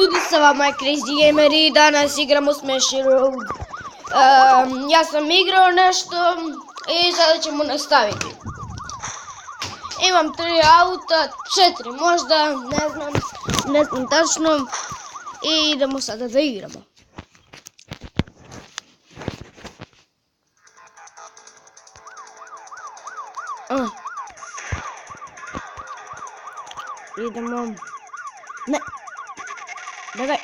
ljudi, sa vama je Crazy Gamer i danas igramo Smashy Road. Ja sam igrao nešto i sada ćemo nastaviti. Imam 3 auta, 4 možda, ne znam tačno. I idemo sada da igramo. Idemo. Ne. Daj.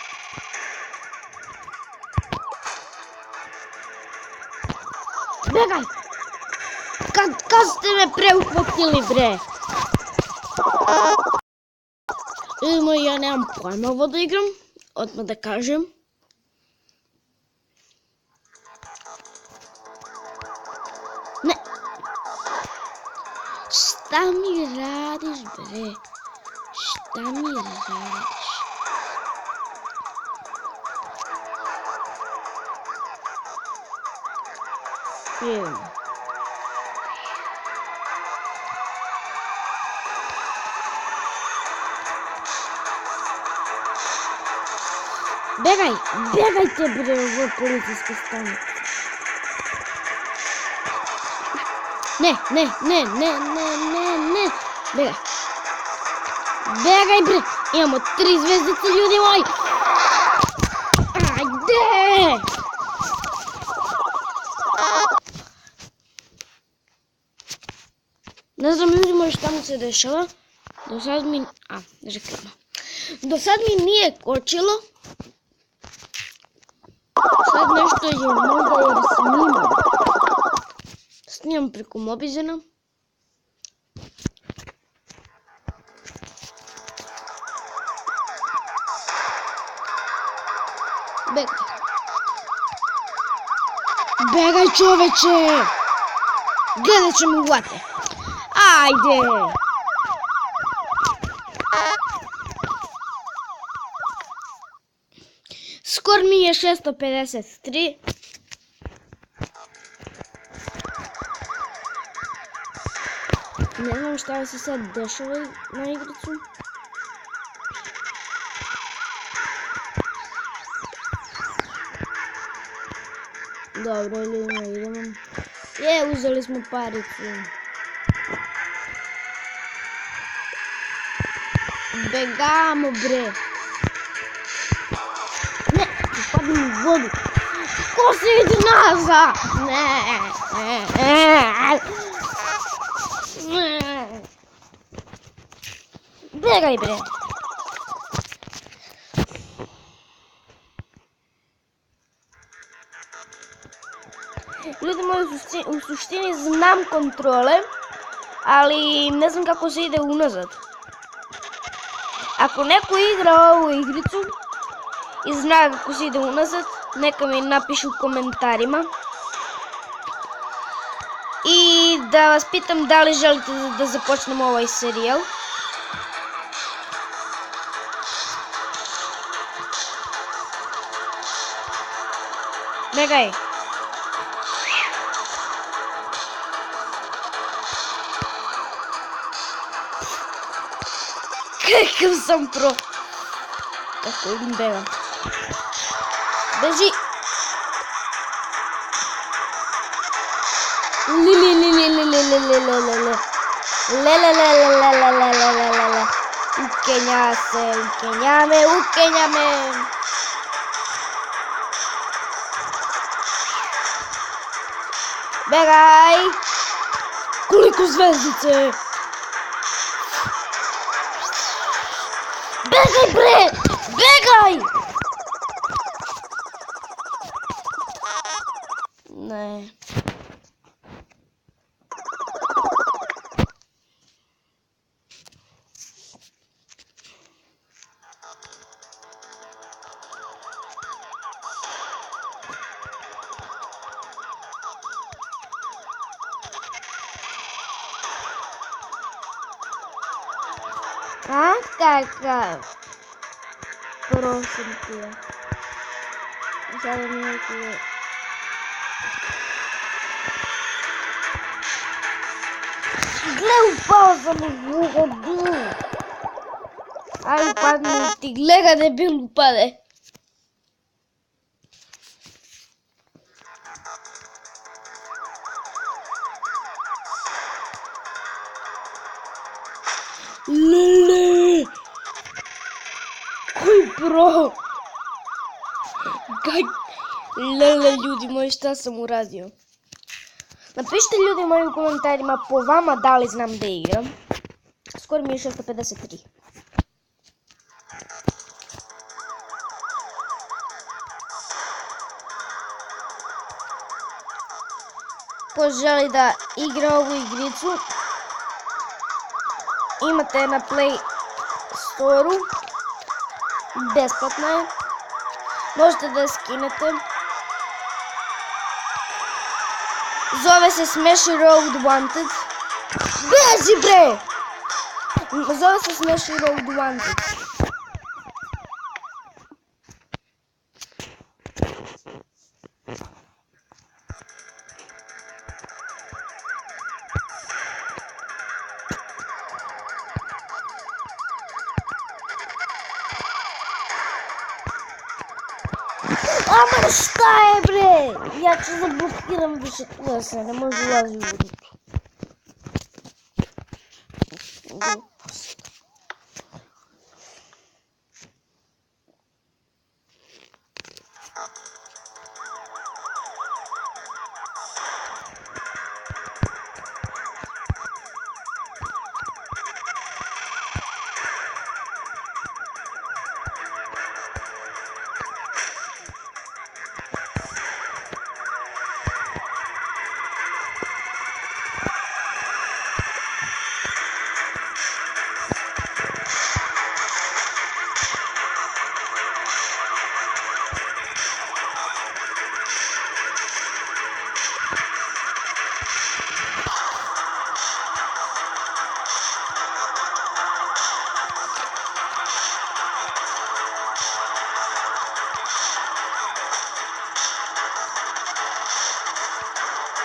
Begaj! Kad ste me preuhvatili, bre? Idemo, ja nemam pojma ovo da igram. Odmah da kažem. Ne. Šta mi radiš, bre? Šta mi radiš? Bjegajte bre u policijsku stanicu. Ne. Bjegaj bre, imamo 3 zvezdice, ljudi moji. Ajde! Ne znam ljudi moji šta mi se dešava. Do sad mi... reklama. Do sad mi nije kočilo. Sad nešto je možda jer snimam. Snimam preko Mobizena. Begaj čoveče! Gledat će mi uvate. Ajde! Skor mi je 653. Ne znam šta se sad dešava na igricu. Dobro, idemo. Uzeli smo paricu. Begamo bre. Ne, upadnem u vodu. Ko se ide nazad? Ne. Begaj bre. Ljudi moji, u suštini znam kontrole, ali ne znam kako se ide unazad. Ako neko igra ovu igricu i zna kako se ide unazad, neka mi napiše u komentarima. I da vas pitam da li želite da započnemo ovaj serijal. Begaj. Kakav sam pro. Kako im begam. Beži. Ukenja se, ukenja me. Begaj. Koliko zvezdice. Begaj bre! Begaj! Ne. Kakav? Prosim te. Sada mi je... Gle, upao sam u vodu. Aj upadni ti, gleda debil upade. Lele! Koji pro! Lele, ljudi moji, šta sam uradio? Napišite ljudi moji u komentarima po vama da li znam da igram. Skoro mi je 653. Ko želi da igra ovu igricu, imate na Play Store-u, besplatna je, možete da je skinete. Zove se Smashy Road Wanted. Beži bre! Zove se Smashy Road Wanted. Ама šta je bre? Ja ću zablokiram više klasa, ne može ulazi u vodu.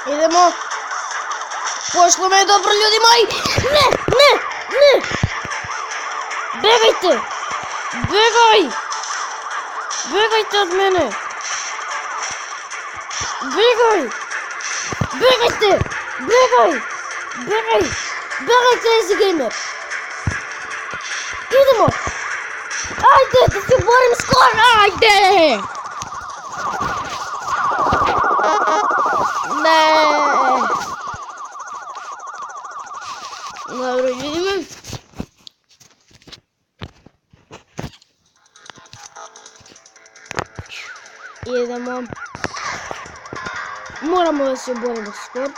Idemo. Pošlo me dobro, ljudi moji. Ne. Begajte. Begajte od mene. Begajte. Begajte, Easy Gamer. Idemo. Ajde, da se borim skoro. Ajde. Ne. Dobro, vidimo. Idemo. Moramo da se borimo skoro.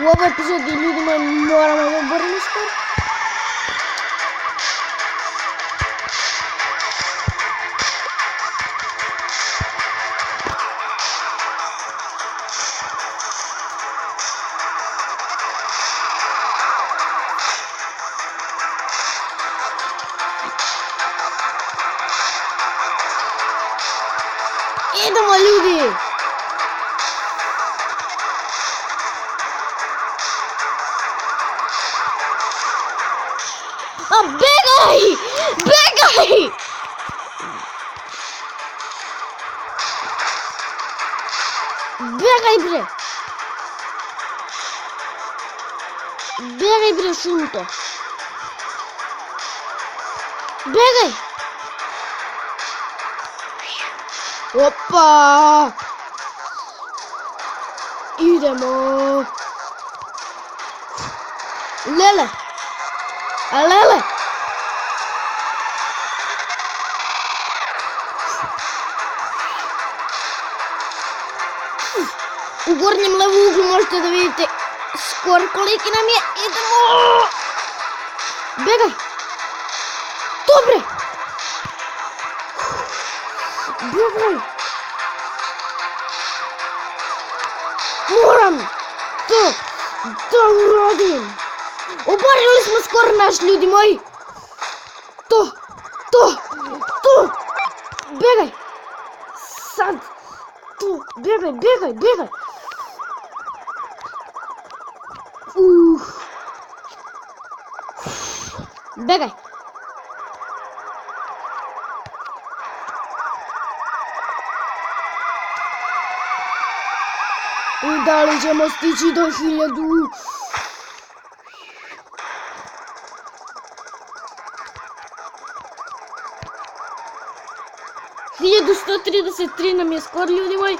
U ovoj epizodi, ljudi moji, moramo da borimo skoro. Idemo, ljudi! A begaj! Begaj! Begaj bre! Begaj bre, šunto! Begaj! Opa! Idemo! Lele! A lele! U gornjem levom uglu možete da vidite skor koliki nam je. Idemo! Begaj! Dobre! Begaj! Moram to uradim! Oborili smo skoro naš, ljudi moji! To! Begaj! bjegaj, bjegaj, bjegaj. Bjegaj. I da li ćemo stići do 1000? Hiljadu 133 nam je skor, ljudi moji.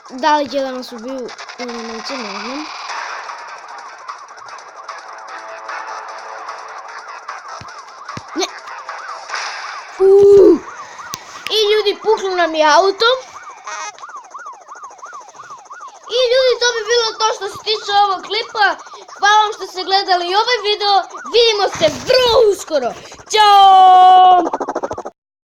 Da li će da nas ubiju ili neće, ne znam. Ne. I ljudi, puklo nam je auto. I ljudi, to bi bilo to što se tiče ovog klipa. Hvala vam što ste gledali ovaj video. Vidimo se vrlo uskoro. Ćao!